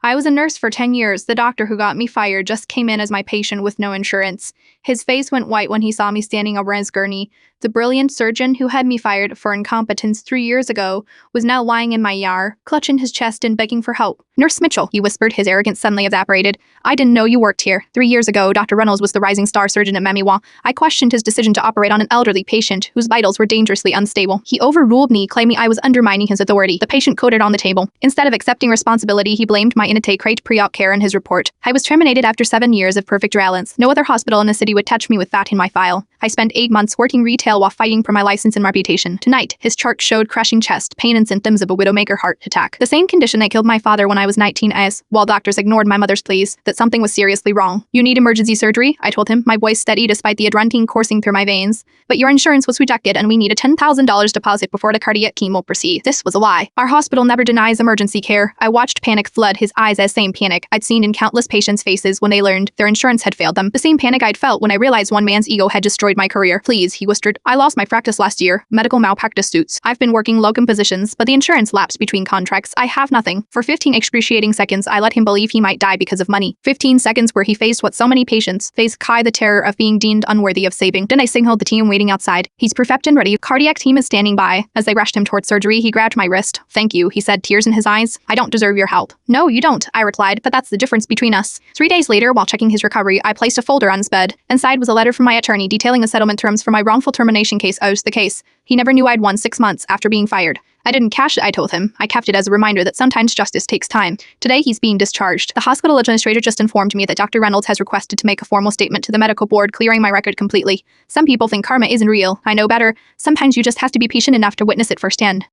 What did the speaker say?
I was a nurse for 10 years. The doctor who got me fired just came in as my patient with no insurance. His face went white when he saw me standing over his gurney. The brilliant surgeon who had me fired for incompetence 3 years ago was now lying in my ER, clutching his chest and begging for help. "Nurse Mitchell," he whispered, his arrogance suddenly evaporated. "I didn't know you worked here. 3 years ago, Dr. Reynolds was the rising star surgeon at Memiwa. I questioned his decision to operate on an elderly patient whose vitals were dangerously unstable. He overruled me, claiming I was undermining his authority." The patient coded on the table. Instead of accepting responsibility, he blamed my inability pre-op care in his report. I was terminated after 7 years of perfect surveillance. No other hospital in the city would touch me with that in my file. I spent 8 months working retail while fighting for my license and reputation. Tonight, his chart showed crushing chest pain and symptoms of a widowmaker heart attack. The same condition that killed my father when I was 19 as, while doctors ignored my mother's pleas that something was seriously wrong. "You need emergency surgery," I told him, my voice steady despite the adrenaline coursing through my veins. "But your insurance was rejected and we need a $10,000 deposit before the cardiac chemo proceeds." This was a lie. Our hospital never denies emergency care. I watched panic flood his eyes, as same panic I'd seen in countless patients' faces when they learned their insurance had failed them. The same panic I'd felt when I realized one man's ego had destroyed my career. "Please," he whispered. "I lost my practice last year. Medical malpractice suits. I've been working locum positions, but the insurance lapsed between contracts. I have nothing." For 15 excruciating seconds, I let him believe he might die because of money. 15 seconds where he faced what so many patients face, the terror of being deemed unworthy of saving. Then I signaled the team waiting outside. "He's perfect and ready. Cardiac team is standing by." As they rushed him towards surgery, he grabbed my wrist. "Thank you," he said, tears in his eyes. "I don't deserve your help." "No, you don't," I replied, "but that's the difference between us." 3 days later, while checking his recovery, I placed a folder on his bed. Inside was a letter from my attorney detailing the settlement terms for my wrongful termination case. The case. He never knew I'd won 6 months after being fired. "I didn't cash it," I told him. "I kept it as a reminder that sometimes justice takes time." Today, he's being discharged. The hospital administrator just informed me that Dr. Reynolds has requested to make a formal statement to the medical board clearing my record completely. Some people think karma isn't real. I know better. Sometimes you just have to be patient enough to witness it firsthand.